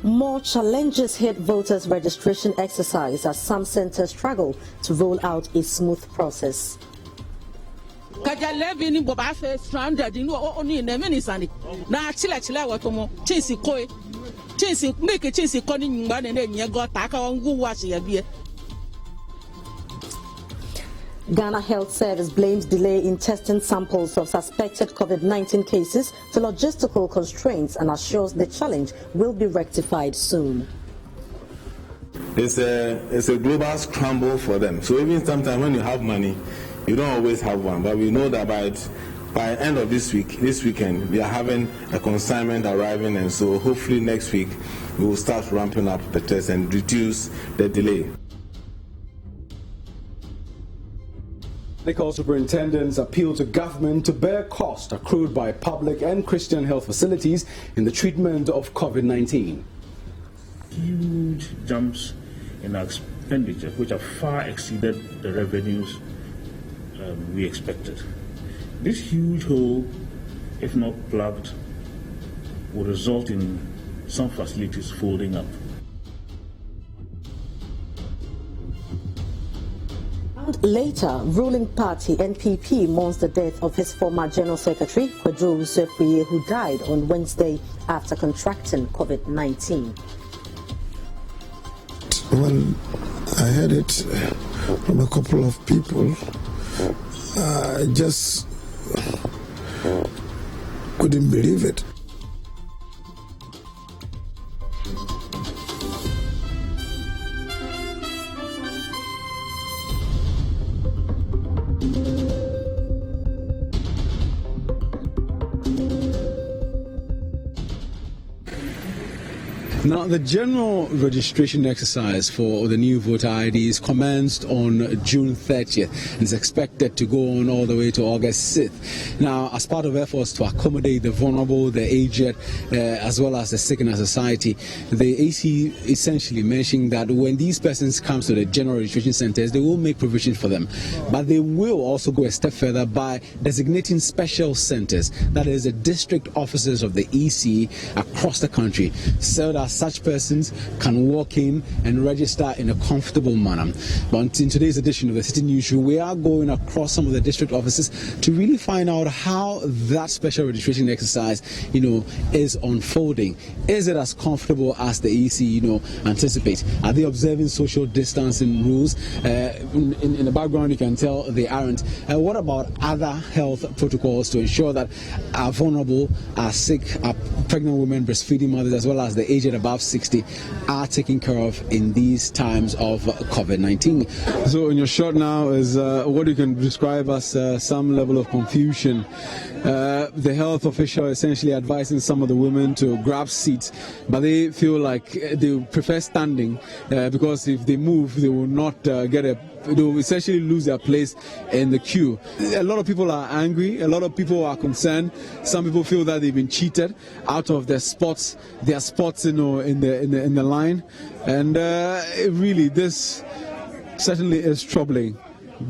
More challenges hit voters' registration exercise as some centers struggle to roll out a smooth process. Ghana Health Service blames delay in testing samples of suspected COVID-19 cases to logistical constraints and assures the challenge will be rectified soon. It's a global scramble for them. So even sometimes when you have money, you don't always have one. But we know that by end of this weekend, we are having a consignment arriving, and so hopefully next week we will start ramping up the tests and reduce the delay. Medical superintendents appeal to government to bear cost accrued by public and Christian health facilities in the treatment of COVID-19. Huge jumps in our expenditure, which have far exceeded the revenues we expected. This huge hole, if not plugged, will result in some facilities folding up. Later, ruling party NPP mourns the death of his former General Secretary, Kwadwo Owusu-Afriyie, who died on Wednesday after contracting COVID-19. When I heard it from a couple of people, I just couldn't believe it. Now, the general registration exercise for the new voter IDs commenced on June 30th and is expected to go on all the way to August 6th. Now, as part of efforts to accommodate the vulnerable, the aged, as well as the sick in our society, the AC essentially mentioned that when these persons come to the general registration centers, they will make provision for them. But they will also go a step further by designating special centers, that is, the district offices of the EC across the country, so that such persons can walk in and register in a comfortable manner. But in today's edition of the Citi Newsroom, we are going across some of the district offices to really find out how that special registration exercise, is unfolding. Is it as comfortable as the EC, anticipate? Are they observing social distancing rules? In the background, you can tell they aren't. What about other health protocols to ensure that our vulnerable, our sick, our pregnant women, breastfeeding mothers, as well as the aged above 60 are taken care of in these times of COVID-19? So in your shot now is what you can describe as some level of confusion. The health official essentially advising some of the women to grab seats, but they feel like they prefer standing because if they move, they will not they will essentially lose their place in the queue. A lot of people are angry. A lot of people are concerned. Some people feel that they've been cheated out of their spots, in the line, and really, this certainly is troubling.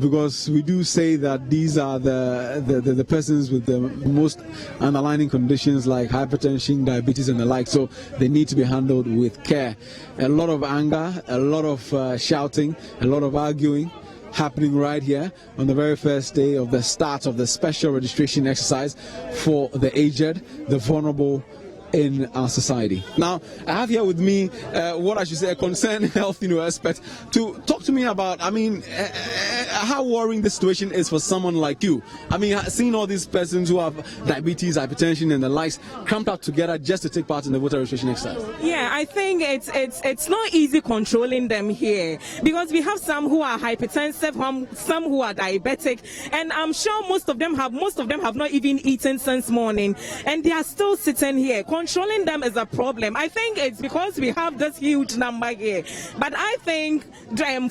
Because we do say that these are the persons with the most underlying conditions like hypertension, diabetes and the like, so they need to be handled with care. A lot of anger, a lot of shouting, a lot of arguing happening right here on the very first day of the start of the special registration exercise for the aged, the vulnerable in our society. Now, I have here with me what I should say a concerned health expert to talk to me about, how worrying the situation is for someone like you. Seeing all these persons who have diabetes, hypertension and the likes cramped up together just to take part in the voter registration exercise. Yeah, I think it's not easy controlling them here because we have some who are hypertensive, some who are diabetic, and I'm sure most of them have not even eaten since morning, and they are still sitting here. Controlling them is a problem. I think it's because we have this huge number here. But I think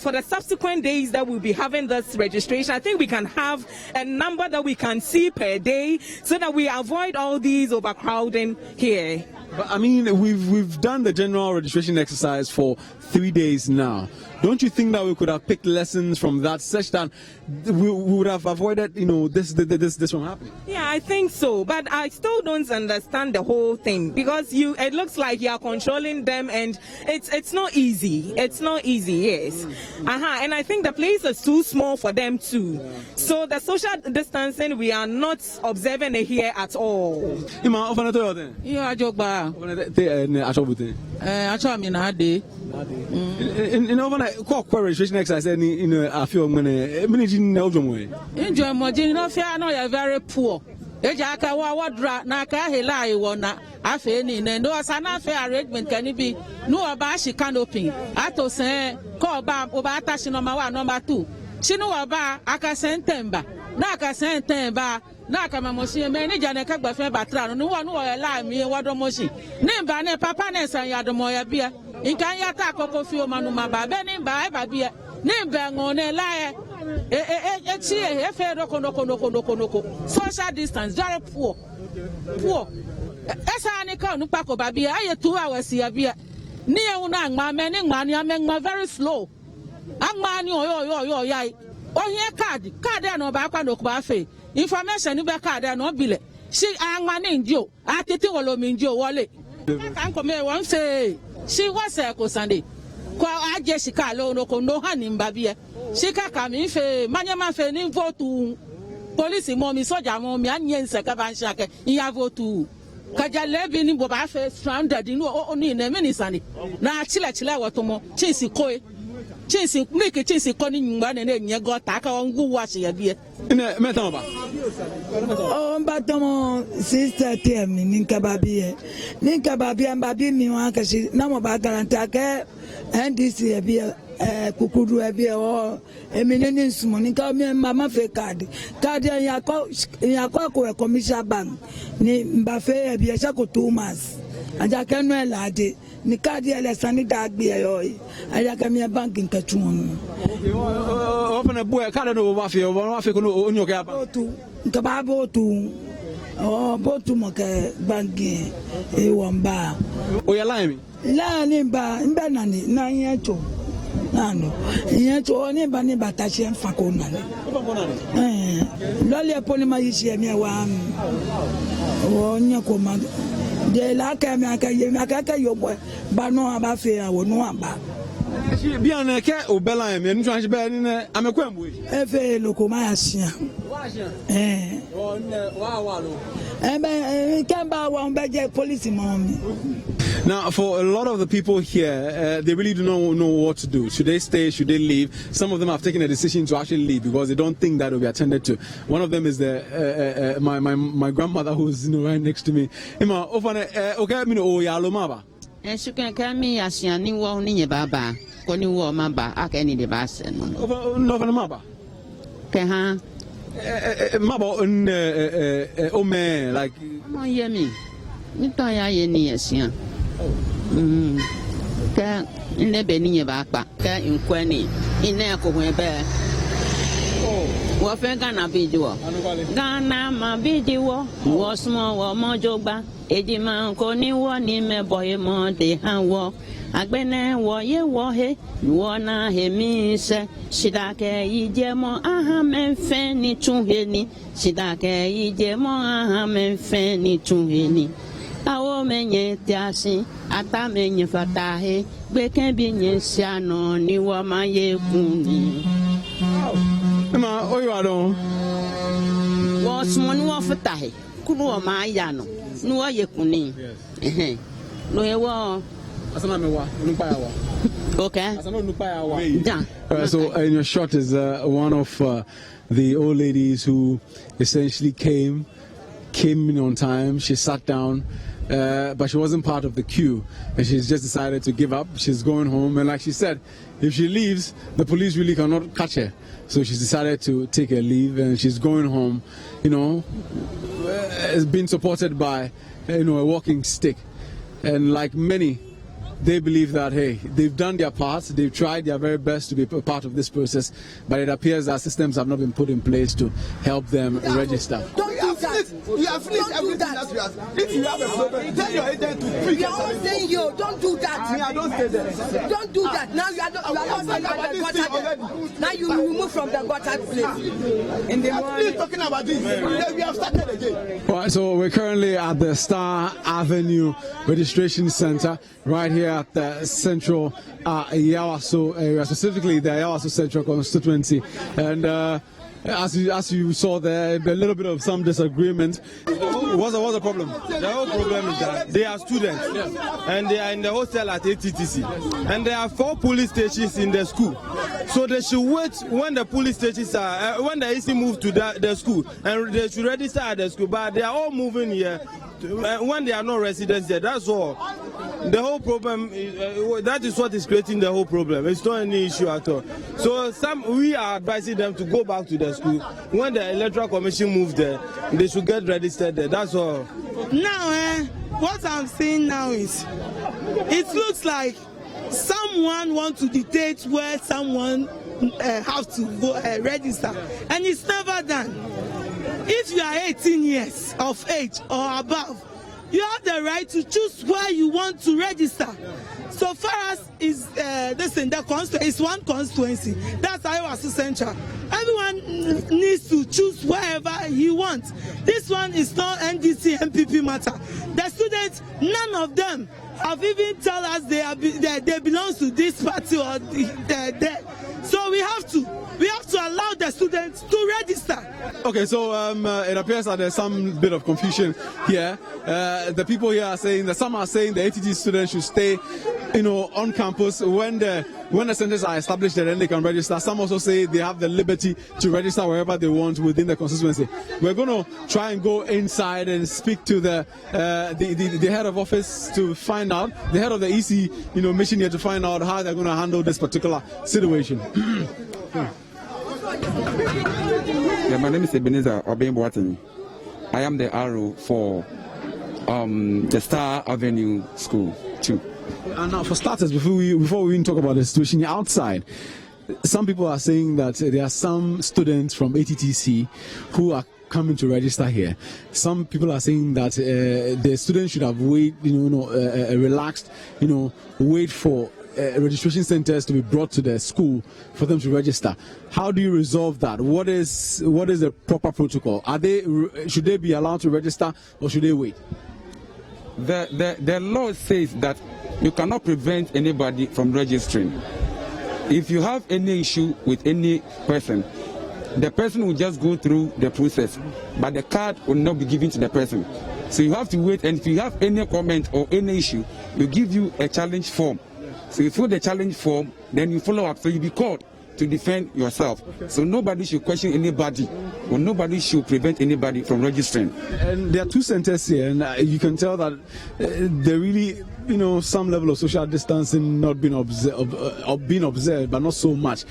for the subsequent days that we'll be having this registration, I think we can have a number that we can see per day so that we avoid all these overcrowding here. But I mean, we've done the general registration exercise for 3 days now. Don't you think that we could have picked lessons from that, such that we would have avoided, this from happening? Yeah, I think so. But I still don't understand the whole thing, because it looks like you are controlling them, and it's not easy. It's not easy, yes. And I think the place is too small for them too. So the social distancing, we are not observing it here at all. Yeah, registration exercise I feel enjoy more no fear no you're very poor. Ejaka wa dra na ka hela iwo na afe ni ne no sana fair arrangement can be no aba she canopy ato say ko ba oba atashi number 1 number 2 shinu oba aka sentemba na aka sentemba na aka mamoshi me ni jane ka gba fe batra no wo la mi wodo moshi ni ba ne papa ne san ya do mo ya bia nkan ya ta akoko fi o manu ma ba be ni ba e ba bia ni be ngone la social distance very poor esa ni ka nu pako ba bia aye 2 hours ya bia ni e una ngma me ni ngma ni amengma very slow angma ni oyo yai ohie card no ba kwa no ba fe information ni be card no bile si angma ni ndio atete wolo mi ndio wole kan ko me won say she was a ko Sunday kwa aje shika lo no ko no hanim ba bia shika ka mi fe manyama fe ni votu police mo mi soja mo mi anyense ka ban shake iya votu kaja lebi ni bo ba fe stranded ni o ni na minister ni na chile woto mo chisi ko ni ngba ne nye go ta ka won gu wa se ya bia ine meta ba o mba tomo sister tem ni nkababie mbabi mi wa ka si na mo ba garanta ke NDC e bia kukuru e bia o emineni nsumo ni ka mi mama fe card ya ko commercial bank ni mba fe e bia sha ko 2 months aja ke no elade ni card ele sani da gbe yo aja ke mi bank nkatu onu open a boy card no wa fe ko no onyo ke aba tu nkaba botu botu mo ke banki e wamba o ya line mi la ni ba mba nani na yecho nano yecho ni ba tashi en fa ko nani lole poli ma yishi mi wa o nya ko ma de la ka mi aka yo ba no aba fe awo no aba bien ke o bela mi nu change be ni amekwambu efe loko ma asia o ne wa lo kamba wa mbeje police mommy. Now, for a lot of the people here, they really do not know what to do. Should they stay? Should they leave? Some of them have taken a decision to actually leave because they don't think that will be attended to. One of them is my grandmother, who's right next to me. Ima, okay, me no ya lo maba. Sukan kami asiani wo ni baba, ko ni wo maba akeni de base no. No fa maba. Ke ha. Maba o me like. Mo yemi. Ni to ya ye ni asian. Ka nebe ni ba pa ka nkwani ina ko hwe be wo fe Ghana bidiwo Ghana ma bidiwo wo smo wo mojogba ejima ko ni wo ni mebo e mo de han wo agbene wo ye wo he wo na he mi se sidake ije mo aha menfe ni tunhe ni sidake ije mo aha menfe ni tunhe ni awo menye tiasi ata menye fatahe gbeken bi nye siano ni wo ma ye kuni ma oyo adon wo smo ni wo fatahe kunu wo ma ya no ni wo ye kuni no ye wo asama me wa nupa ya wa okay asama nupa ya wa so in your shot is one of the old ladies who essentially came in on time. She sat down, but she wasn't part of the queue, and she's just decided to give up. She's going home, and like she said, if she leaves, the police really cannot catch her. So she's decided to take her leave, and she's going home. It's been supported by a walking stick, and like many, they believe that, hey, they've done their part, they've tried their very best to be a part of this process, but it appears that systems have not been put in place to help them register. You have finished everything that we have. If you have a problem, tell your agent to pick We are all saying, yo, don't do that. Me, I don't stay there. Don't do that. Now you are not the gutter. Now you remove from the gutter place. In the morning. Talking about this. We have started again. All right, so we're currently at the Star Avenue Registration Center right here at the Central Yawaso area, specifically the Yawaso Central constituency. And as you saw there, a little bit of some disagreement. What's the problem? The whole problem is that they are students and they are in the hostel at ATTC. And there are 4 police stations in the school. So they should wait when the police stations are, when the AC move to the school, and they should register at the school. But they are all moving here when they are not residents there. That's all. The whole problem, that is what is creating the whole problem. It's not any issue at all. So we are advising them to go back to the school. When the Electoral Commission moves there, they should get registered there. That's all. Now, what I'm saying now is, it looks like someone wants to dictate where someone have to go register, and it's never done. If you are 18 years of age or above, you have the right to choose where you want to register. So far as is the constituency is one constituency. That's Yawaso Central. Everyone needs to choose wherever he wants. This one is not NDC MPP matter. The students, none of them have even told us they belong to this party or there. So we have to allow the students to register. Okay, so it appears that there's some bit of confusion here. The people here are saying that some are saying the ATT students should stay, on campus when the centers are established, then they can register. Some also say they have the liberty to register wherever they want within the constituency. We're going to try and go inside and speak to the head of office to find out, the head of the EC, mission here to find out how they're going to handle this particular situation. Yeah, my name is Ebenezer Obeng-Boateng. I am the RO for the Star Avenue School too. And now, for starters, before we even talk about the situation outside, some people are saying that there are some students from ATTC who are coming to register here. Some people are saying that the students should have relaxed, wait for registration centers to be brought to the school for them to register. How do you resolve that? What is the proper protocol? Should they be allowed to register or should they wait? The law says that you cannot prevent anybody from registering. If you have any issue with any person, the person will just go through the process, but the card will not be given to the person. So you have to wait, and if you have any comment or any issue, we give you a challenge form. So you fill the challenge form, then you follow up. So you'll be called to defend yourself. So nobody should question anybody, or nobody should prevent anybody from registering. And there are 2 centers here, and you can tell that there really, some level of social distancing not being observed, but not so much.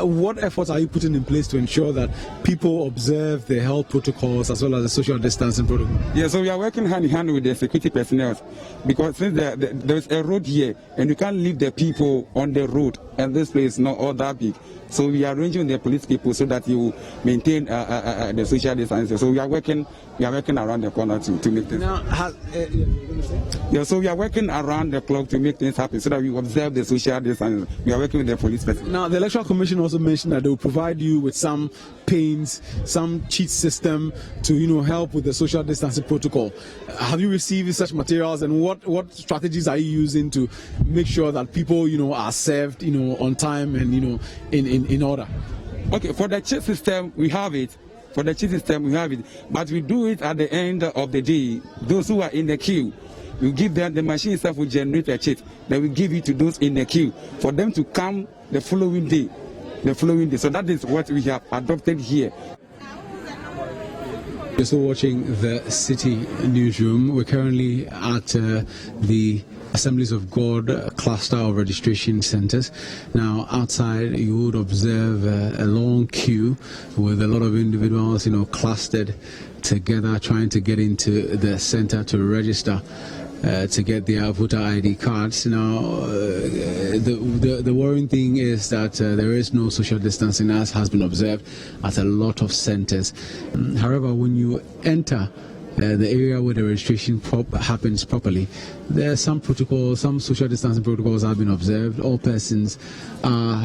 What efforts are you putting in place to ensure that people observe the health protocols as well as the social distancing protocol? Yeah, so we are working hand in hand with the security personnel, because since there's a road here, and you can't leave the people on the road, and this place is not all that big. So we are arranging the police people so that you maintain the social distancing. So we are working around the corner to make things happen. So we are working around the clock to make things happen so that we observe the social distancing. We are working with the police people. Now, the Electoral Commission also mentioned that they will provide you with some paints, some cheat system to help with the social distancing protocol. Have you received such materials, and what strategies are you using to make sure that people are served on time and in order? Okay, for the cheat system we have it. But we do it at the end of the day. Those who are in the queue, we give them, the machine itself will generate a cheat. Then we give it to those in the queue for them to come the following day. So that is what we have adopted here. You're still watching the Citi Newsroom. We're currently at the Assemblies of God cluster of registration centers. Now, outside you would observe a long queue with a lot of individuals, clustered together, trying to get into the center to register. to get their voter ID cards. Now, the worrying thing is that there is no social distancing, as has been observed at a lot of centers. However, when you enter the area where the registration happens properly, there are some protocols, some social distancing protocols have been observed. All persons are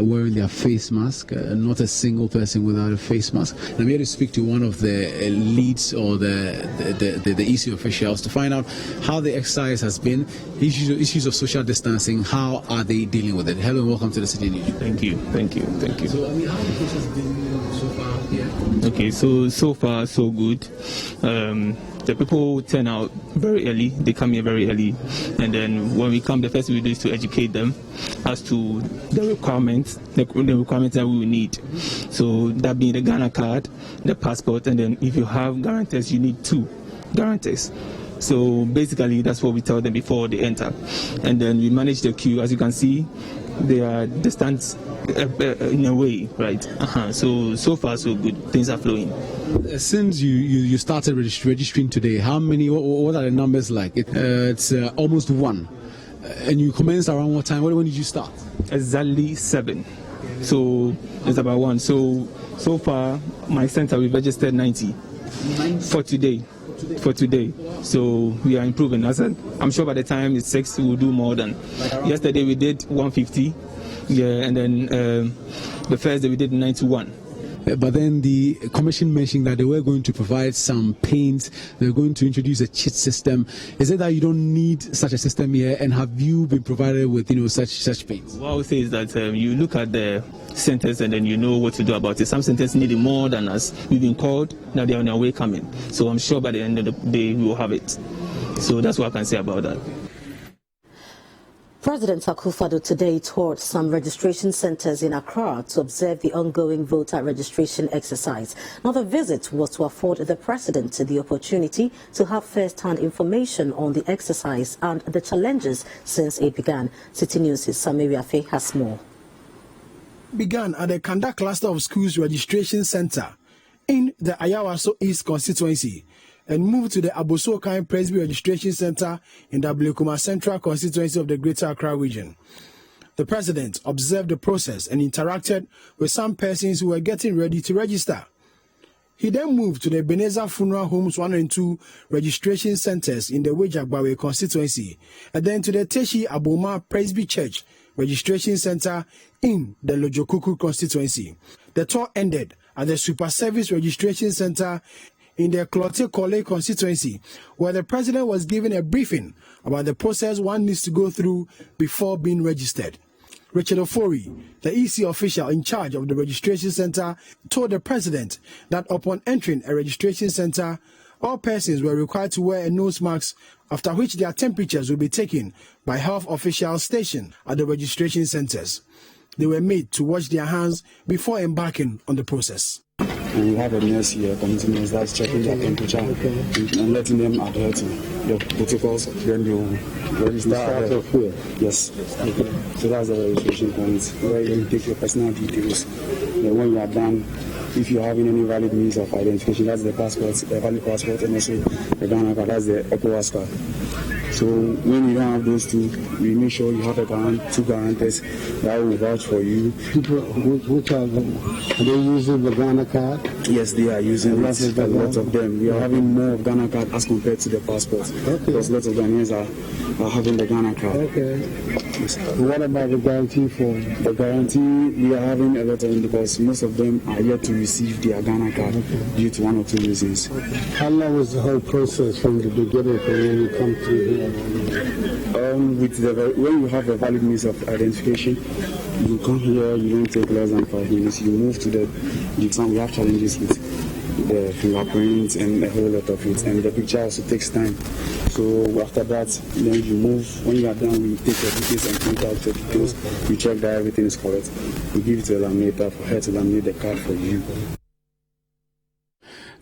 wearing their face mask, not a single person without a face mask. And I'm here to speak to one of the leads or the EC officials to find out how the exercise has been, issues of social distancing, how are they dealing with it. Hello and welcome to the Citi News. Thank you. So, I mean, how the process been so far here? Okay, so far so good. The people turn out very early. They come here very early, and then when we come, the first thing we do is to educate them as to the requirements that we will need. So that being the Ghana card, the passport, and then if you have guarantors, you need 2 guarantors. So basically, that's what we tell them before they enter, and then we manage the queue. As you can see, they are distant in a way, right? So far so good. Things are flowing. Since you started registering today, how many? What are the numbers like? It's almost 1. And you commenced around what time? When did you start? Exactly 7. So it's about 1. So far, my center we registered 90 for today. So we are improving. I'm sure by the time it's 6, we'll do more than. Yesterday we did 150, and then the first day we did 91. But then the commission mentioned that they were going to provide some paints. They're going to introduce a chit system. Is it that you don't need such a system here? And have you been provided with such paints? What I would say is that you look at the centers and then you know what to do about it. Some centers need it more than us. We've been called. Now they're on their way coming. So I'm sure by the end of the day we will have it. So that's what I can say about that. President Akufo-Addo today toured some registration centers in Accra to observe the ongoing voter registration exercise. Now, the visit was to afford the president the opportunity to have first-hand information on the exercise and the challenges since it began. Citi News' Samiri Afe has more. Began at the Kanda Cluster of Schools Registration Center in the Ayawaso East constituency, and moved to the Abosokan Presby Registration Center in the Ablekuma Central constituency of the Greater Accra region. The president observed the process and interacted with some persons who were getting ready to register. He then moved to the Ebenezer Funeral Homes 1 and 2 registration centers in the Wejagbawe constituency, and then to the Teshi Aboma Presby Church Registration Center in the Lojokuku constituency. The tour ended at the Super Service Registration Center in the Klote Kole constituency, where the president was given a briefing about the process one needs to go through before being registered. Richard Ofori, the EC official in charge of the registration center, told the president that upon entering a registration center, all persons were required to wear a nose mask, after which their temperatures will be taken by health officials stationed at the registration centers. They were made to wash their hands before embarking on the process. We have a nurse here, community nurse, that's checking their temperature and letting them adhere to the protocols. Then they will register. Yes. Okay. So that's the registration point where you take your personal details. Then when you are done, if you're having any valid means of identification, that's the passport, the valid passport, and also the Ghana card, that's the ECOWAS card. So when you don't have those two, we make sure you have two guarantors that will vouch for you. People, which are they using the Ghana card? Yes, they are using it. A lot of them. We are having more of Ghana card as compared to the passport. Okay. Because lots of Ghanaians are having the Ghana card. Okay. Yes. What about the guarantee form? The guarantee, we are having a lot of them because most of them are yet to receive their Ghana card due to 1 or 2 reasons. How long was the whole process from the beginning from when you come to here? When you have a valid means of identification, you come here, you don't take less than 5 minutes. You move to we have challenges with the fingerprints and a whole lot of it, and the picture also takes time. So after that, then you move. When you are done, we take your details and print out the details. We check that everything is correct. We give it to the laminator for her to laminate the card for you.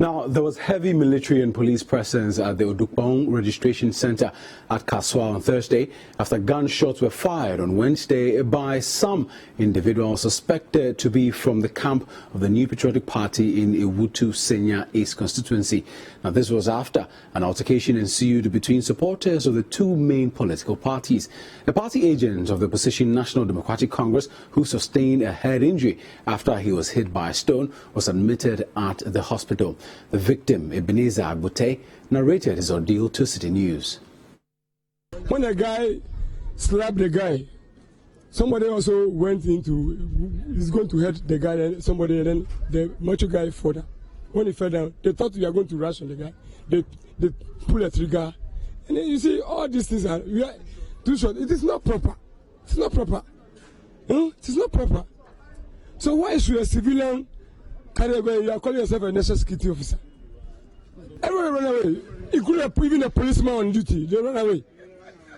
Now, there was heavy military and police presence at the Odukpong registration center at Kaswa on Thursday after gunshots were fired on Wednesday by some individuals suspected to be from the camp of the New Patriotic Party in Ewutu Senya East constituency. Now, this was after an altercation ensued between supporters of the two main political parties. A party agent of the opposition National Democratic Congress, who sustained a head injury after he was hit by a stone, was admitted at the hospital. The victim, Ebenezer Agbute, narrated his ordeal to Citi News. When a guy slapped the guy, somebody also went he's going to hurt the guy, and somebody, and then the macho guy fell down. When he fell down, they thought we were going to rush on the guy. They pull a trigger. And then you see, all these things are too short. It is not proper. It's not proper. It is not proper. So why should a civilian carry away? You are calling yourself a national security officer. Everyone run away. Including even a policeman on duty. They run away.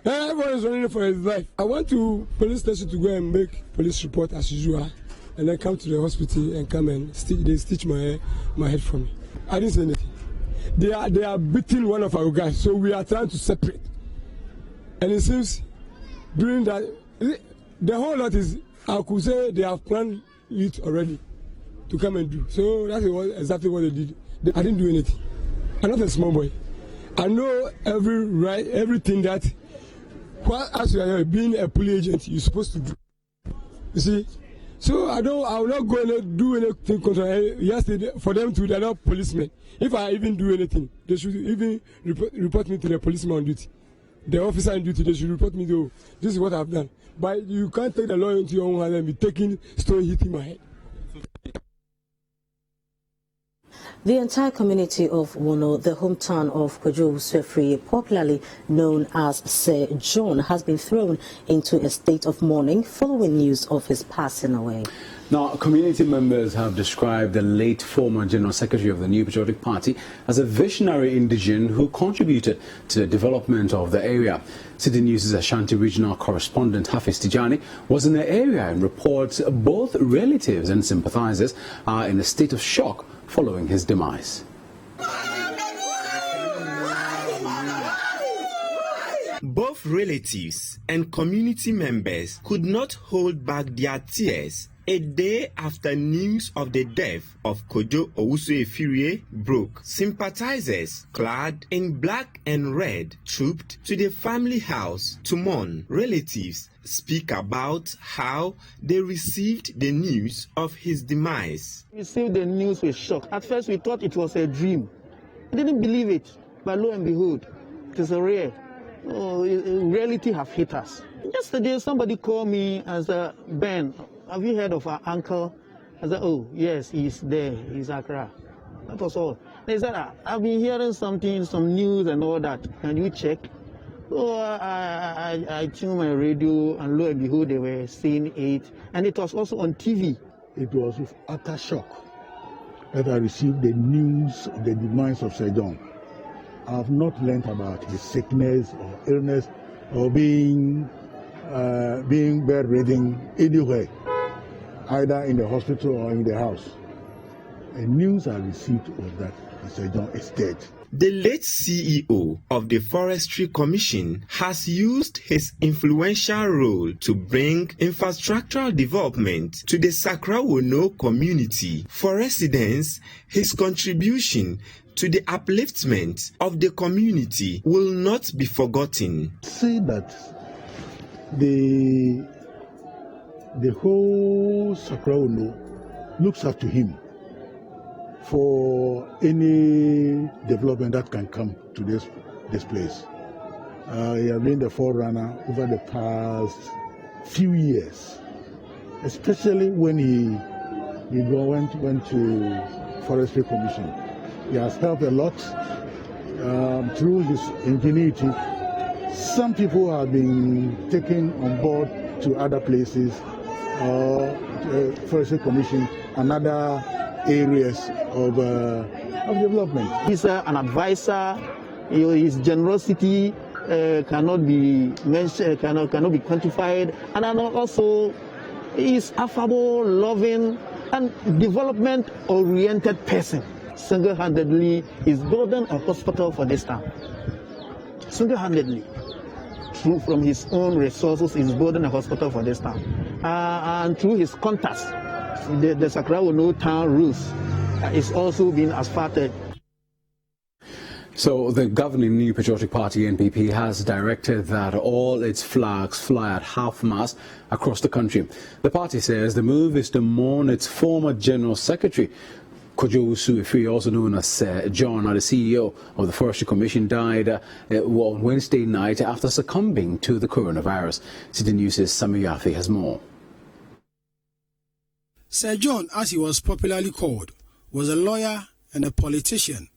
Everyone is running for his life. I went to police station to go and make police report as usual, and then come to the hospital and come and they stitch my head for me. I didn't say anything. They are beating one of our guys, so we are trying to separate. And it seems during that, the whole lot is, I could say they have planned it already to come and do. So that's exactly what they did. I didn't do anything. I'm not a small boy. I know everything that, as you are being a police agent, you're supposed to do. You see? So I will not go and do anything yesterday for them to, they're not policemen. If I even do anything, they should even report me to the policeman on duty. The officer on duty, they should report me to, this is what I've done. But you can't take the law into your own hand and be taking stone hitting my head. The entire community of Wono, the hometown of Kojo Uswefri, popularly known as Sir John, has been thrown into a state of mourning following news of his passing away. Now, community members have described the late former General Secretary of the New Patriotic Party as a visionary indigene who contributed to the development of the area. Citi News' Ashanti regional correspondent Hafiz Tijani was in the area and reports both relatives and sympathizers are in a state of shock following his demise. Both relatives and community members could not hold back their tears a day after news of the death of Kojo Owusu-Efirie broke. Sympathizers clad in black and red trooped to the family house to mourn. Relatives speak about how they received the news of his demise. We received the news with shock. At first we thought it was a dream. I didn't believe it, but lo and behold, it is a real. Reality have hit us. Yesterday somebody called me and said, Ben, have you heard of our uncle? I said, oh yes, he's there, he's Accra. That was all. They said, I've been hearing something, some news and all that. Can you check? So I tuned my radio, and lo and behold, they were saying it. And it was also on TV. It was with utter shock that I received the news of the demise of Sir John. I have not learned about his sickness or illness or being bedridden anywhere, either in the hospital or in the house. The news I received was that Sir John is dead. The late CEO of the Forestry Commission has used his influential role to bring infrastructural development to the Sakra Wono community. For residents, his contribution to the upliftment of the community will not be forgotten. Say that the whole Sakra Wono looks up to him for any development that can come to this place. He has been the forerunner over the past few years, especially when he went to Forestry Commission. He has helped a lot through his ingenuity. Some people have been taken on board to other places, Forestry Commission, and other areas of development. He's an advisor. His generosity cannot be mentioned, cannot be quantified, and also he's affable, loving, and development-oriented person. single-handedly is building a hospital for this town. Single-handedly, from his own resources, is building a hospital for this town. And through his contacts, the Sakrawo town rules is also being asphalted. So the governing New Patriotic Party, NPP, has directed that all its flags fly at half-mast across the country. The party says the move is to mourn its former General Secretary, Kojo Owusu-Efiri, also known as John, the CEO of the Forestry Commission, died on Wednesday night after succumbing to the coronavirus. Citi News' Sami Yafi has more. Sir John, as he was popularly called, was a lawyer and a politician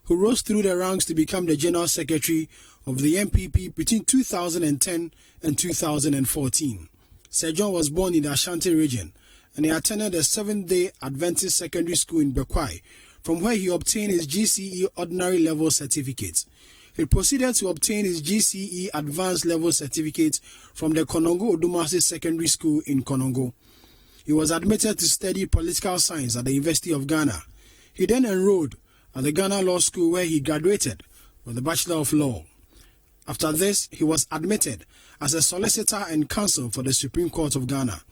who rose through the ranks to become the General Secretary of the NPP between 2010 and 2014. Sir John was born in the Ashanti region, and he attended the Seventh-day Adventist Secondary School in Bekwai, from where he obtained his GCE Ordinary Level Certificate. He proceeded to obtain his GCE Advanced Level Certificate from the Konongo Odumase Secondary School in Konongo. He was admitted to study political science at the University of Ghana. He then enrolled at the Ghana Law School, where he graduated with a Bachelor of Law. After this, he was admitted as a solicitor and counsel for the Supreme Court of Ghana.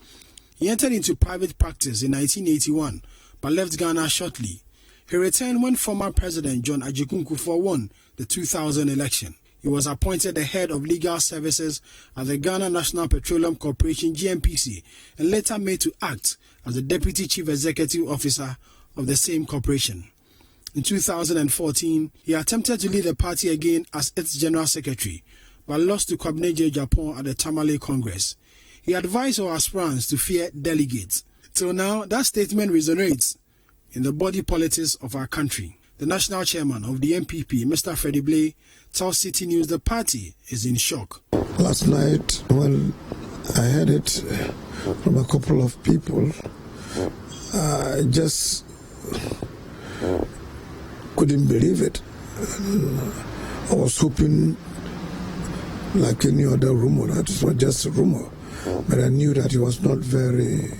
He entered into private practice in 1981, but left Ghana shortly. He returned when former President John Ajikun Kufuor won the 2000 election. He was appointed the head of legal services at the Ghana National Petroleum Corporation, GNPC, and later made to act as the Deputy Chief Executive Officer of the same corporation. In 2014, he attempted to lead the party again as its General Secretary, but lost to Kwabena J. Japon at the Tamale Congress. He advised our aspirants to fear delegates. Till now, that statement resonates in the body politics of our country. The national chairman of the NPP, Mr. Freddie Blay, tells Citi News the party is in shock. Last night, when I heard it from a couple of people, I just couldn't believe it. I was hoping, like any other rumor, that it was just a rumor, but I knew that it was not very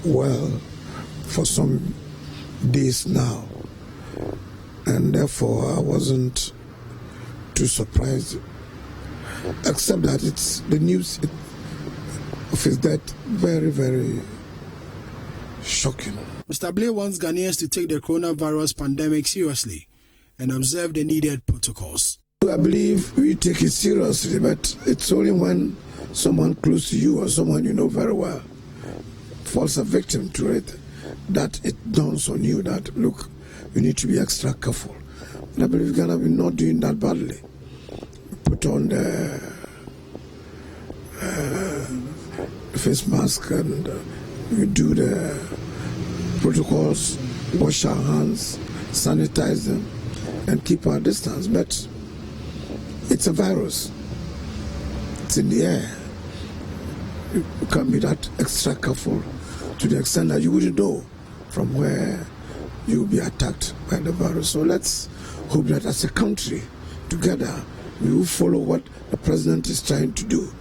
well for some days now, and therefore I wasn't too surprised, except that it's the news of his death very, very shocking. Mr. Blay wants Ghanaians to take the coronavirus pandemic seriously and observe the needed protocols. I believe we take it seriously, but it's only when someone close to you or someone you know very well falls a victim to it that it dawns on you that, look, you need to be extra careful. And I believe Ghana will not doing that badly. Put on the face mask and we do the protocols, wash our hands, sanitize them, and keep our distance. But it's a virus. It's in the air. You can't be that extra careful to the extent that you wouldn't know from where you'll be attacked by the virus. So let's hope that as a country, together, we will follow what the president is trying to do.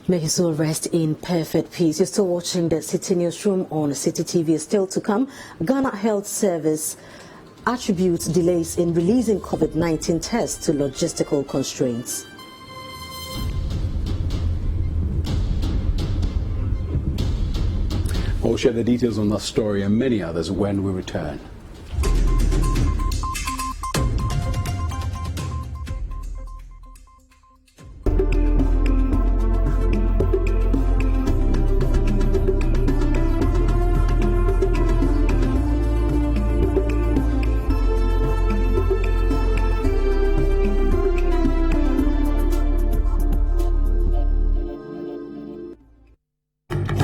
May his soul rest in perfect peace. You're still watching the Citi Newsroom on Citi TV. Still to come, Ghana Health Service attributes delays in releasing COVID-19 tests to logistical constraints. We'll share the details on that story and many others when we return.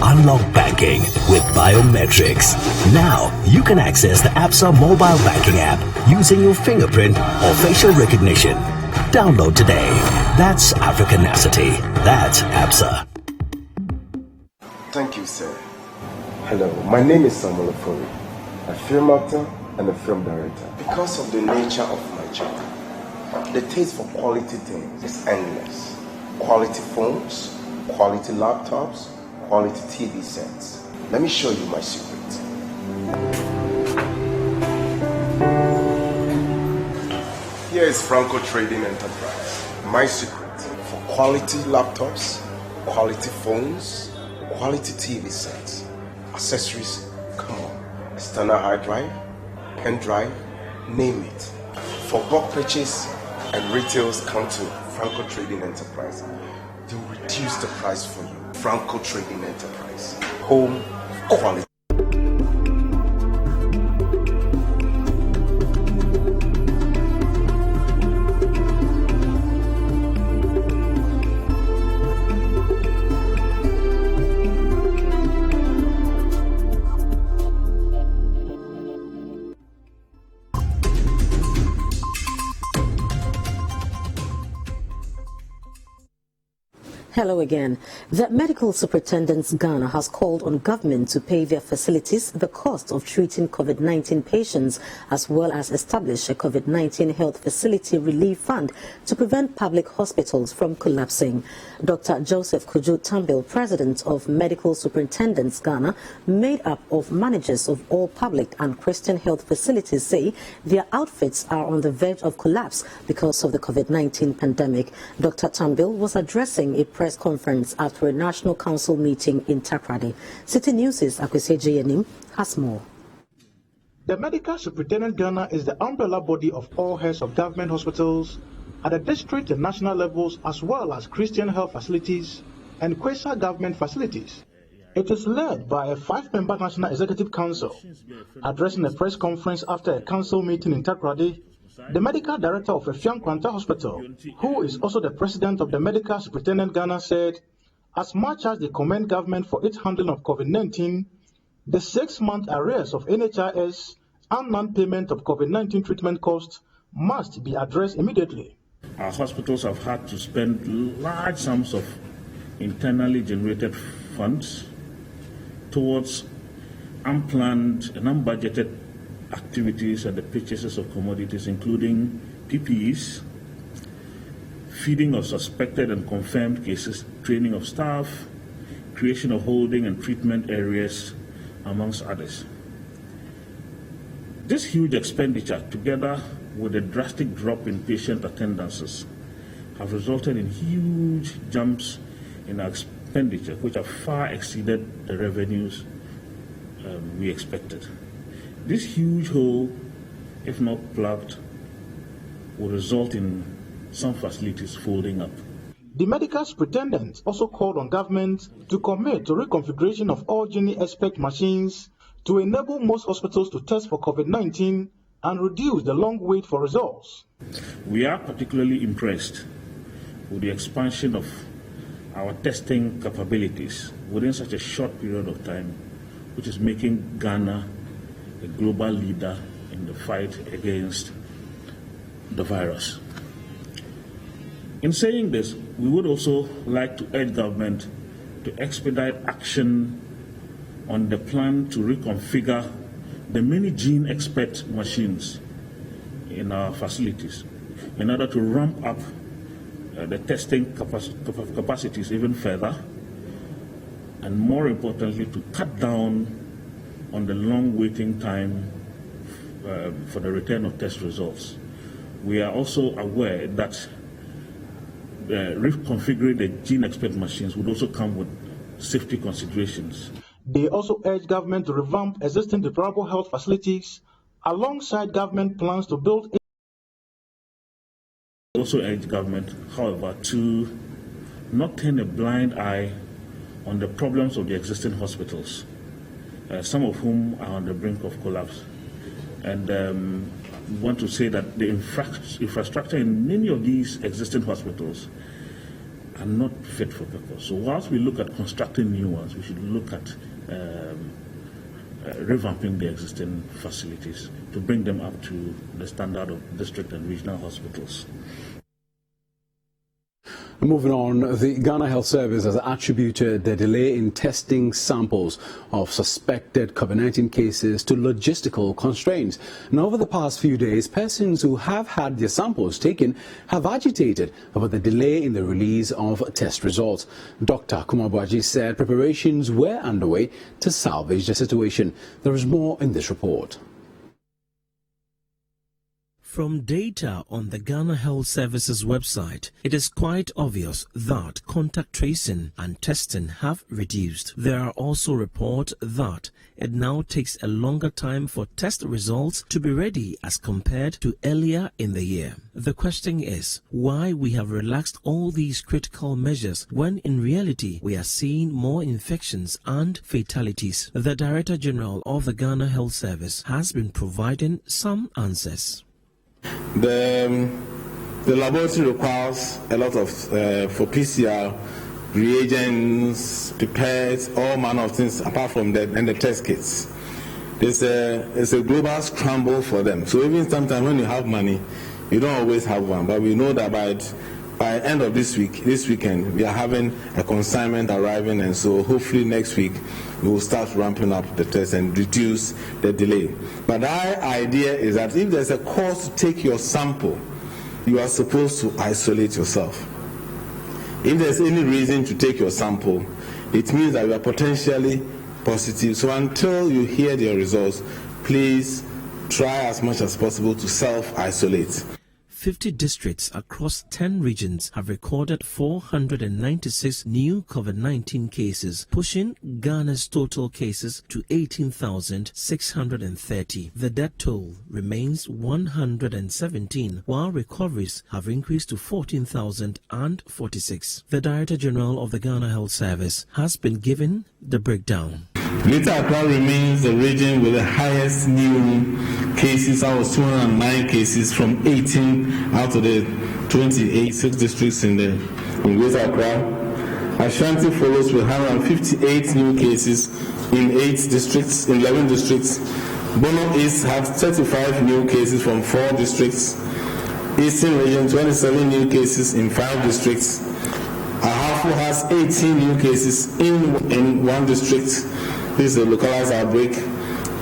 Unlock banking with biometrics. Now you can access the ABSA mobile banking app using your fingerprint or facial recognition. Download today. That's Africanacity. That's ABSA. Thank you, sir. Hello, my name is Samuel Ofori, a film actor and a film director. Because of the nature of my job, the taste for quality things is endless. Quality phones, quality laptops, quality TV sets. Let me show you my secret. Here is Franco Trading Enterprise. My secret for quality laptops, quality phones, quality TV sets, accessories, come on, external hard drive, pen drive, name it. For bulk purchase and retails, come to Franco Trading Enterprise. They'll reduce the price for you. Franco Trading Enterprise, home of quality. Hello again. The Medical Superintendents Ghana has called on government to pay their facilities the cost of treating COVID-19 patients, as well as establish a COVID-19 health facility relief fund to prevent public hospitals from collapsing. Dr. Joseph Kojo Tambil, President of Medical Superintendents Ghana, made up of managers of all public and Christian health facilities, say their outfits are on the verge of collapse because of the COVID-19 pandemic. Dr. Tambil was addressing a press conference after a National Council meeting in Takrady. Citi News' Akweseji Yanim has more. The Medical Superintendent Ghana is the umbrella body of all heads of government hospitals at the district and national levels, as well as Christian health facilities and quasi-government facilities. It is led by a 5-member National Executive Council. Addressing a press conference after a council meeting in Takrady, the medical director of Efiang Kwanta Hospital, who is also the president of the Medical Superintendent Ghana, said, as much as they commend government for its handling of COVID-19, the 6-month arrears of NHIS and non-payment of COVID-19 treatment costs must be addressed immediately. Our hospitals have had to spend large sums of internally generated funds towards unplanned and unbudgeted activities and the purchases of commodities, including PPEs, feeding of suspected and confirmed cases, training of staff, creation of holding and treatment areas, amongst others. This huge expenditure, together with a drastic drop in patient attendances, have resulted in huge jumps in our expenditure, which have far exceeded the revenues we expected. This huge hole, if not plugged, will result in some facilities folding up. The medical superintendent also called on government to commit to reconfiguration of all Gini Expect machines to enable most hospitals to test for COVID-19 and reduce the long wait for results. We are particularly impressed with the expansion of our testing capabilities within such a short period of time, which is making Ghana a global leader in the fight against the virus. In saying this, we would also like to urge government to expedite action on the plan to reconfigure the many Gene Expert machines in our facilities in order to ramp up the testing capacities even further, and more importantly, to cut down on the long waiting time for the return of test results. We are also aware that reconfiguring the Gene Expert machines would also come with safety considerations. They also urge government to revamp existing deplorable health facilities alongside government plans to build. We also urge government, however, to not turn a blind eye on the problems of the existing hospitals, some of whom are on the brink of collapse. And we want to say that the infrastructure in many of these existing hospitals are not fit for purpose. So whilst we look at constructing new ones, we should look at revamping the existing facilities to bring them up to the standard of district and regional hospitals. Moving on, the Ghana Health Service has attributed the delay in testing samples of suspected COVID-19 cases to logistical constraints. Now, over the past few days, persons who have had their samples taken have agitated over the delay in the release of test results. Dr. Kumabuaji said preparations were underway to salvage the situation. There is more in this report. From data on the Ghana Health Services website, it is quite obvious that contact tracing and testing have reduced. There are also reports that it now takes a longer time for test results to be ready as compared to earlier in the year. The question is why we have relaxed all these critical measures when in reality we are seeing more infections and fatalities. The Director General of the Ghana Health Service has been providing some answers. The laboratory requires a lot of, for PCR, reagents, pipettes, all manner of things apart from that, and the test kits. It's a global scramble for them. So even sometimes when you have money, you don't always have one. But we know that by end of this weekend, we are having a consignment arriving, and so hopefully next week we will start ramping up the test and reduce the delay. But our idea is that if there's a cause to take your sample, you are supposed to isolate yourself. If there's any reason to take your sample, it means that you are potentially positive. So until you hear their results, please try as much as possible to self-isolate. 50 districts across 10 regions have recorded 496 new COVID-19 cases, pushing Ghana's total cases to 18,630. The death toll remains 117, while recoveries have increased to 14,046. The Director General of the Ghana Health Service has been given the breakdown. Greater Accra remains the region with the highest new cases. That was 209 cases from 18 out of the 6 districts in Greater Accra. Ashanti follows with 158 new cases in 11 districts. Bono East has 35 new cases from 4 districts. Eastern Region 27 new cases in 5 districts. Ahafo has 18 new cases in 1 district. This is a localized outbreak.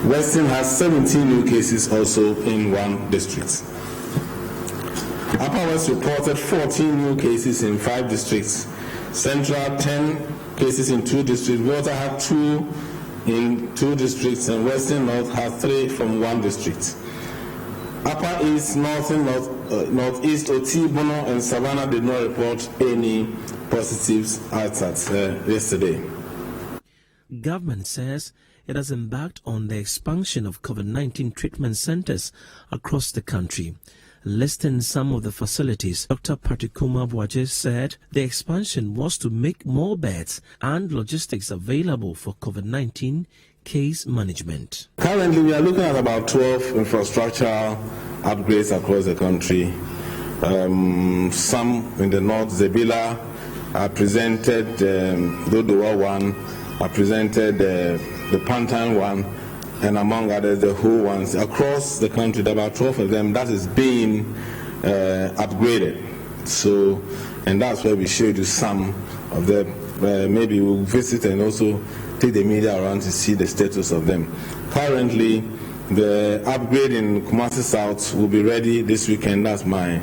Western has 17 new cases also in 1 district. Upper West reported 14 new cases in 5 districts. Central 10 cases in 2 districts. Water had 2 in 2 districts, and Western North had 3 from 1 district. Upper East, Northeast, Oti, Bono, and Savannah did not report any positives yesterday. Government says it has embarked on the expansion of COVID-19 treatment centers across the country. Listing some of the facilities, Dr. Patikuma Bwaje said the expansion was to make more beds and logistics available for COVID-19 case management. Currently, we are looking at about 12 infrastructural upgrades across the country. Some in the north, Zebila, presented Dodowa one, I presented the Pantan one, and among others the whole ones across the country. There are about 12 of them that is being upgraded. So, and that's where we showed you some of them. Maybe we'll visit and also take the media around to see the status of them. Currently, the upgrade in Kumasi South will be ready this weekend. That's my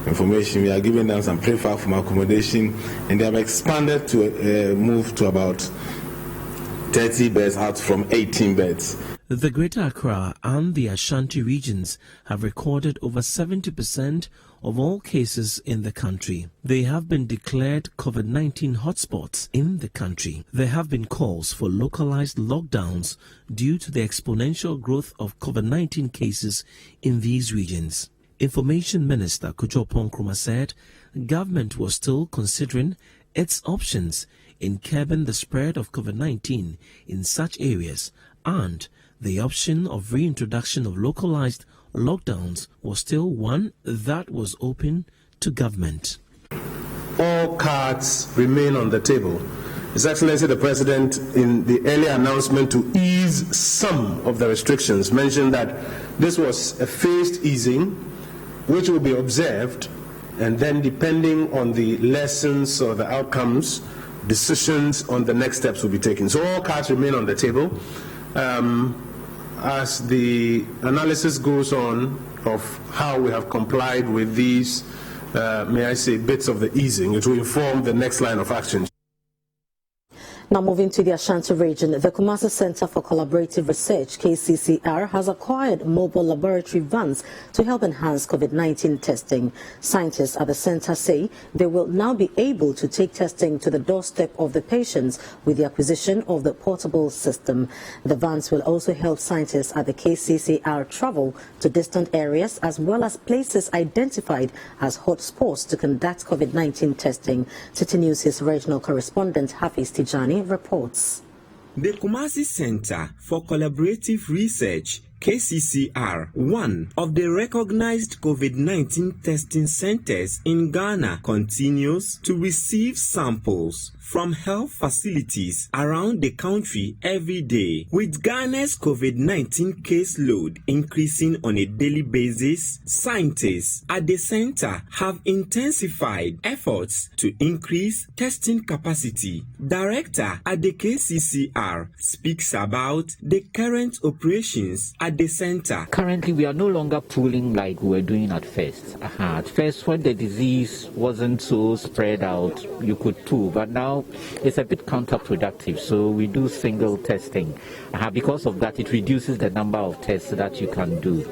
information. We are giving them some prefab from accommodation, and they have expanded to move to about 30 beds out from 18 beds. The Greater Accra and the Ashanti regions have recorded over 70% of all cases in the country. They have been declared COVID-19 hotspots in the country. There have been calls for localized lockdowns due to the exponential growth of COVID-19 cases in these regions. Information Minister Kojo Ponkruma said government was still considering its options in curbing the spread of COVID-19 in such areas, and the option of reintroduction of localized lockdowns was still one that was open to government. All cards remain on the table. His Excellency the President, in the earlier announcement to ease some of the restrictions, mentioned that this was a phased easing which will be observed, and then depending on the lessons or the outcomes, decisions on the next steps will be taken. So all cards remain on the table. As the analysis goes on of how we have complied with these, may I say, bits of the easing, it will inform the next line of action. Now moving to the Ashanti region, the Kumasi Center for Collaborative Research, KCCR, has acquired mobile laboratory vans to help enhance COVID-19 testing. Scientists at the center say they will now be able to take testing to the doorstep of the patients with the acquisition of the portable system. The vans will also help scientists at the KCCR travel to distant areas as well as places identified as hotspots to conduct COVID-19 testing. Citi News' regional correspondent Hafiz Tijani reports. The Kumasi Center for Collaborative Research, KCCR, one of the recognized COVID-19 testing centers in Ghana, continues to receive samples from health facilities around the country every day. With Ghana's COVID-19 caseload increasing on a daily basis, scientists at the center have intensified efforts to increase testing capacity. Director at the KCCR speaks about the current operations at the center. Currently, we are no longer pooling like we were doing at first. At first, when the disease wasn't so spread out, you could pool, but now it's a bit counterproductive, so we do single testing. Because of that, it reduces the number of tests that you can do.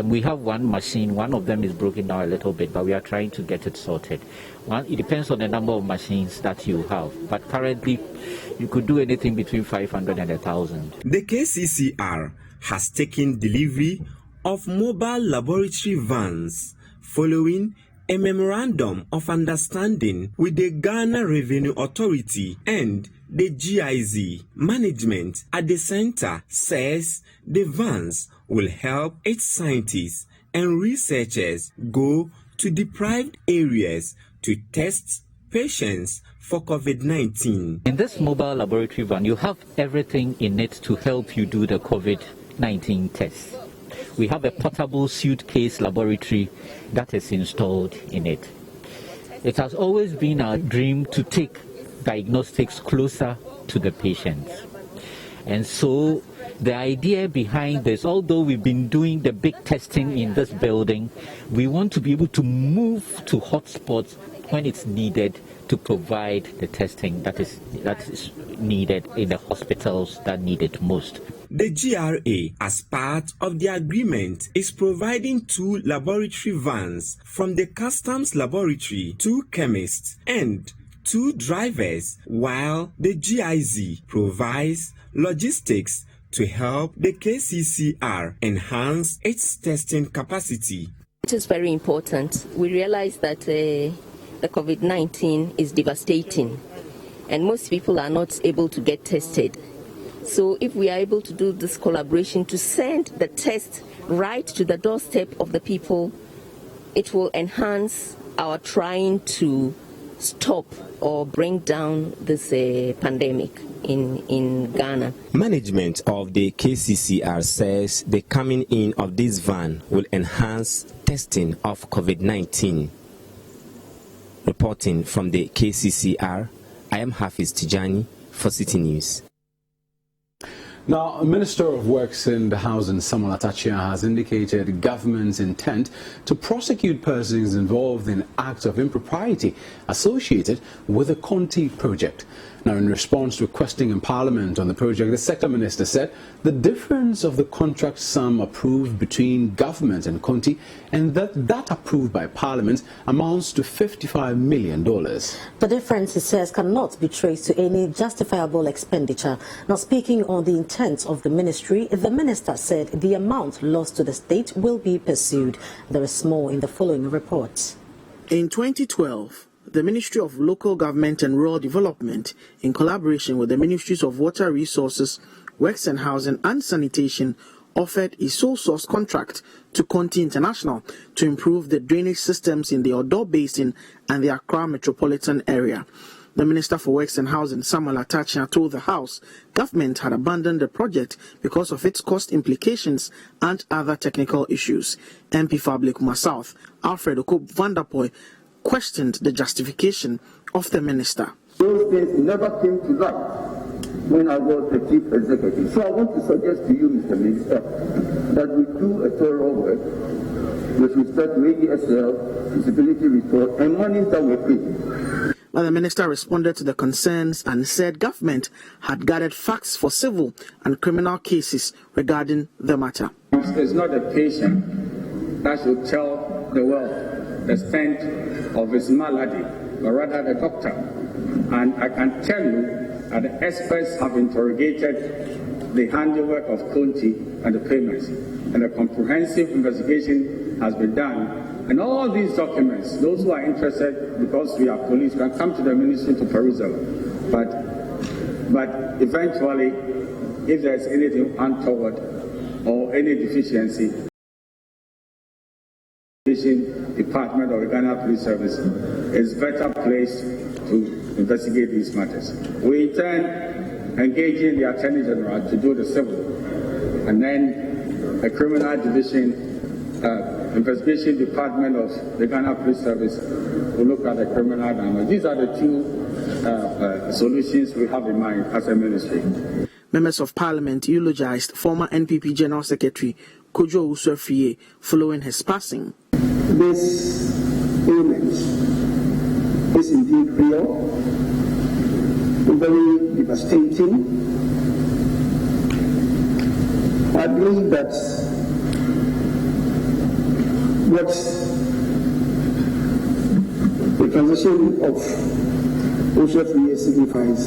We have one machine, one of them is broken down a little bit, but we are trying to get it sorted. It depends on the number of machines that you have, but currently you could do anything between 500 and 1,000. The KCCR has taken delivery of mobile laboratory vans following a memorandum of understanding with the Ghana Revenue Authority and the GIZ. Management at the center says the vans will help its scientists and researchers go to deprived areas to test patients for COVID-19. In this mobile laboratory van, you have everything in it to help you do the COVID-19 test. We have a portable suitcase laboratory that is installed in it. It has always been our dream to take diagnostics closer to the patients. And so the idea behind this, although we've been doing the big testing in this building, we want to be able to move to hotspots when it's needed to provide the testing that is needed in the hospitals that need it most. The GRA, as part of the agreement, is providing 2 laboratory vans from the Customs Laboratory, 2 chemists, and 2 drivers, while the GIZ provides logistics to help the KCCR enhance its testing capacity. It is very important. We realize that the COVID-19 is devastating, and most people are not able to get tested. So if we are able to do this collaboration to send the test right to the doorstep of the people, it will enhance our trying to stop or bring down this pandemic in Ghana. Management of the KCCR says the coming in of this van will enhance testing of COVID-19. Reporting from the KCCR, I am Hafiz Tijani for Citi News. Now, Minister of Works and Housing Samuel Atachia has indicated government's intent to prosecute persons involved in acts of impropriety associated with the Conti project. Now, in response to a question in Parliament on the project, the Sector Minister said the difference of the contract sum approved between government and Conti and that approved by Parliament amounts to $55 million. The difference, he says, cannot be traced to any justifiable expenditure. Now, speaking on the intent of the ministry, the minister said the amount lost to the state will be pursued. There is more in the following report. In 2012, the Ministry of Local Government and Rural Development, in collaboration with the Ministries of Water Resources, Works and Housing and Sanitation, offered a sole source contract to Conti International to improve the drainage systems in the Odo Basin and the Accra metropolitan area. The Minister for Works and Housing, Samuel Atachia, told the House government had abandoned the project because of its cost implications and other technical issues. MP for Ablekuma South, Alfred Okop Vanderpoy, questioned the justification of the minister. Those things never came to light when I was the chief executive. So I want to suggest to you, Mr. Minister, that we do a thorough work with respect to AESL, feasibility report, and monies that were paid. But the minister responded to the concerns and said government had gathered facts for civil and criminal cases regarding the matter. It's not a patient that should tell the world the extent of his malady, but rather the doctor. And I can tell you that the experts have interrogated the handiwork of Conti and the payments, and a comprehensive investigation has been done. And all these documents, those who are interested, because we are police, can come to the ministry to peruse them. But eventually, if there is anything untoward or any deficiency, the Department of the Ghana Police Service is better placed to investigate these matters. We intend engaging the Attorney General to do the civil, and then a criminal division investigation department of the Ghana Police Service will look at the criminal damage. These are the two solutions we have in mind as a ministry. Members of Parliament eulogized former NPP General Secretary Kojo Owusu-Afriyie following his passing. This illness is indeed real, very devastating. I believe that what the transition of Owusu-Afriyie signifies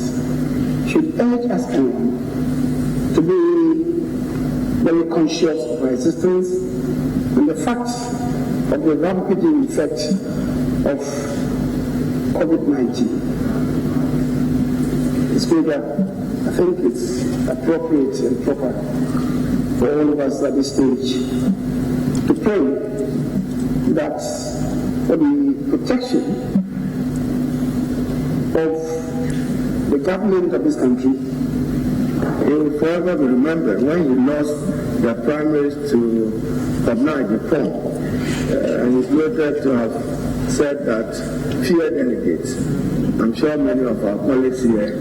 should urge us to be very conscious of our existence and the fact of the rampaging effect of COVID-19. Speaker, I think it's appropriate and proper for all of us at this stage to pray that for the protection of the government of this country, they will forever be remembered when he lost their primaries to Kabna Japan. And he's noted to have said that fear delegates. I'm sure many of our colleagues here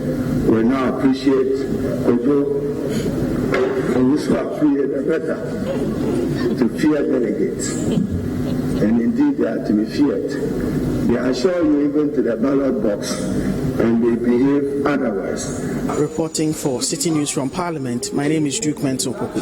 will now appreciate Kojo Owusu-Afriyie better to fear delegates. And indeed they are to be feared. They assure you even to the ballot box and they behave otherwise. Reporting for Citi News from Parliament, my name is Duke Mentopoku.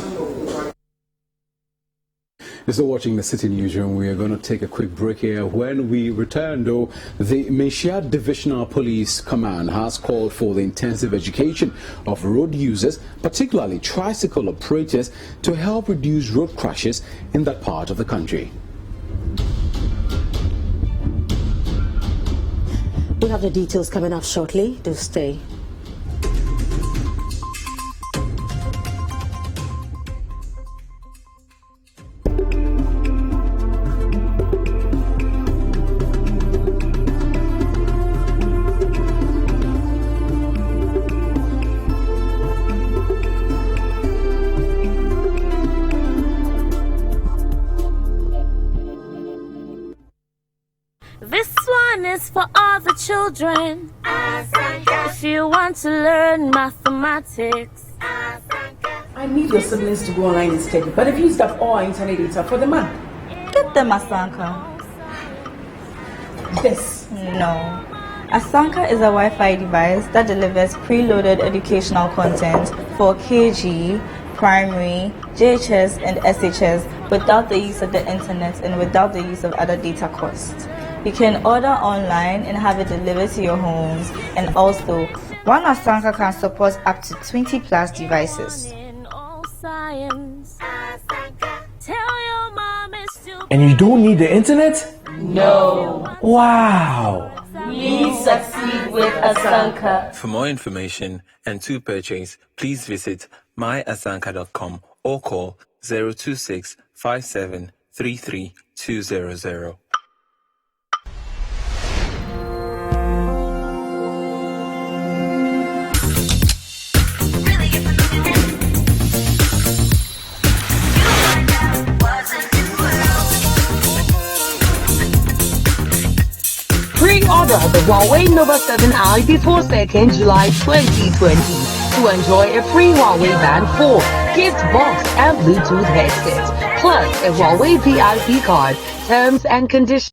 You're still watching the Citi Newsroom. We are going to take a quick break here. When we return, though, the Meshia Divisional Police Command has called for the intensive education of road users, particularly tricycle operators, to help reduce road crashes in that part of the country. We have the details coming up shortly. Do stay. This one is for all the children. If you want to learn mathematics. I need your siblings to go online instead, but I've used up all our internet data for the month. Get them Asanka. This? No. Asanka is a Wi-Fi device that delivers preloaded educational content for KG, primary, JHS and SHS without the use of the internet and without the use of other data costs. You can order online and have it delivered to your homes, and also one Asanka can support up to 20 plus devices. And you don't need the internet? No. Wow. Please succeed with Asanka. For more information and to purchase, please visit myasanka.com or call 026 57 33 200. Pre-order the Huawei Nova 7i before 2nd July 2020 to enjoy a free Huawei Band 4, gift box and Bluetooth headset, plus a Huawei VIP card. Terms and conditions.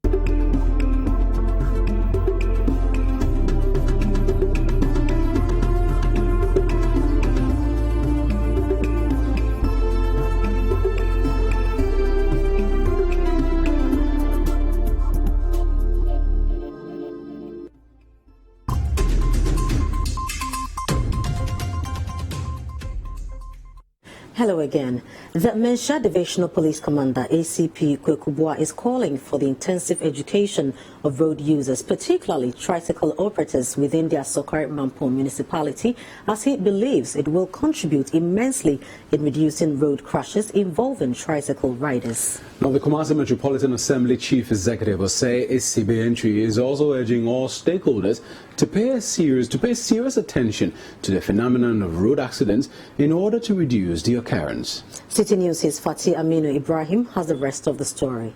Hello again. The Mensha Divisional Police Commander, ACP Kwekubwa, is calling for the intensive education of road users, particularly tricycle operators within their Sokari Mampong municipality, as he believes it will contribute immensely in reducing road crashes involving tricycle riders. Now, the Kumasi Metropolitan Assembly Chief Executive Osei Esibe is also urging all stakeholders to pay serious attention to the phenomenon of road accidents in order to reduce the occurrence. Citi News' Fatih Aminu Ibrahim has the rest of the story.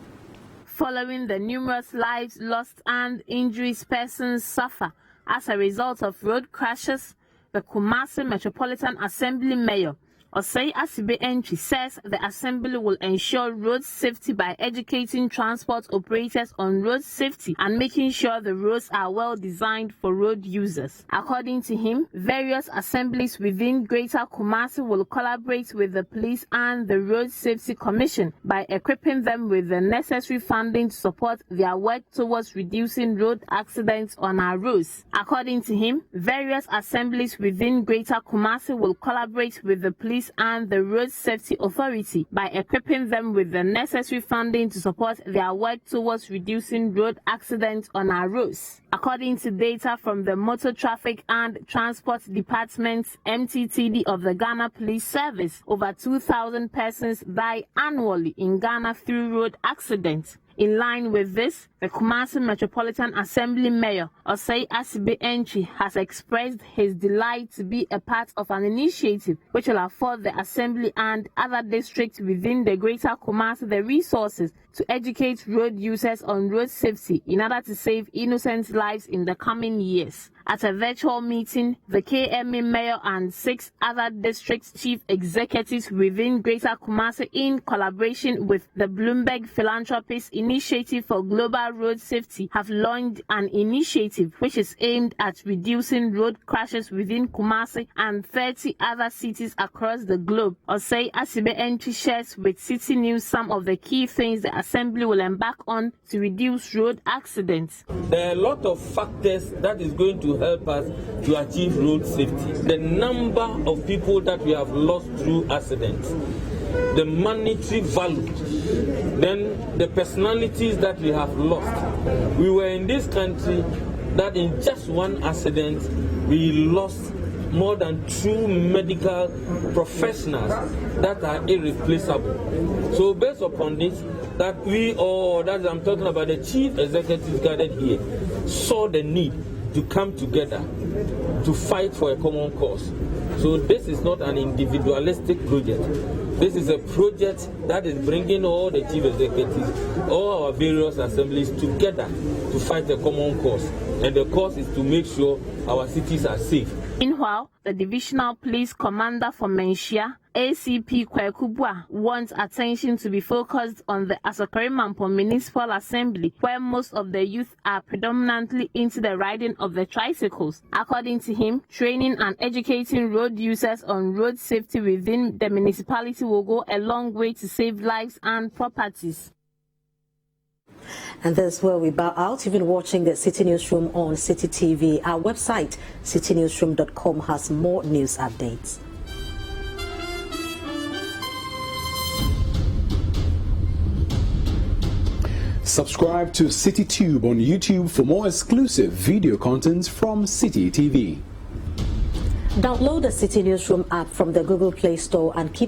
Following the numerous lives lost and injuries persons suffer as a result of road crashes, the Kumasi Metropolitan Assembly Mayor Osei Esibe says the assembly will ensure road safety by educating transport operators on road safety and making sure the roads are well designed for road users. According to him, various assemblies within Greater Kumasi will collaborate with the police and the Road Safety Commission by equipping them with the necessary funding to support their work towards reducing road accidents on our roads. According to him, various assemblies within Greater Kumasi will collaborate with the police and the Road Safety Authority by equipping them with the necessary funding to support their work towards reducing road accidents on our roads. According to data from the Motor Traffic and Transport Department (MTTD) of the Ghana Police Service, over 2,000 persons die annually in Ghana through road accidents. In line with this, the Kumasi Metropolitan Assembly Mayor Osei Esibe has expressed his delight to be a part of an initiative which will afford the Assembly and other districts within the Greater Kumasi the resources to educate road users on road safety in order to save innocent lives in the coming years. At a virtual meeting, the KMA Mayor and 6 other district chief executives within Greater Kumasi, in collaboration with the Bloomberg Philanthropies Initiative for Global Road Safety, have launched an initiative which is aimed at reducing road crashes within Kumasi and 30 other cities across the globe. Osei Esibe shares with Citi News some of the key things the Assembly will embark on to reduce road accidents. There are a lot of factors that is going to help us to achieve road safety. The number of people that we have lost through accidents, the monetary value, then the personalities that we have lost. We were in this country that in just one accident we lost more than 2 medical professionals that are irreplaceable. So based upon this, that we all, that I'm talking about the chief executives gathered here, saw the need to come together to fight for a common cause. So this is not an individualistic project. This is a project that is bringing all the chief executives, all our various assemblies together to fight a common cause. And the cause is to make sure our cities are safe. Meanwhile, the Divisional Police Commander for Mensha, ACP Kwekubwa, wants attention to be focused on the Asokari Mampong Municipal Assembly, where most of the youth are predominantly into the riding of the tricycles. According to him, training and educating road users on road safety within the municipality will go a long way to save lives and properties. And that's where we bow out. You've been watching the Citi Newsroom on Citi TV. Our website, citinewsroom.com, has more news updates. Subscribe to CityTube on YouTube for more exclusive video content from Citi TV. Download the Citi Newsroom app from the Google Play Store and keep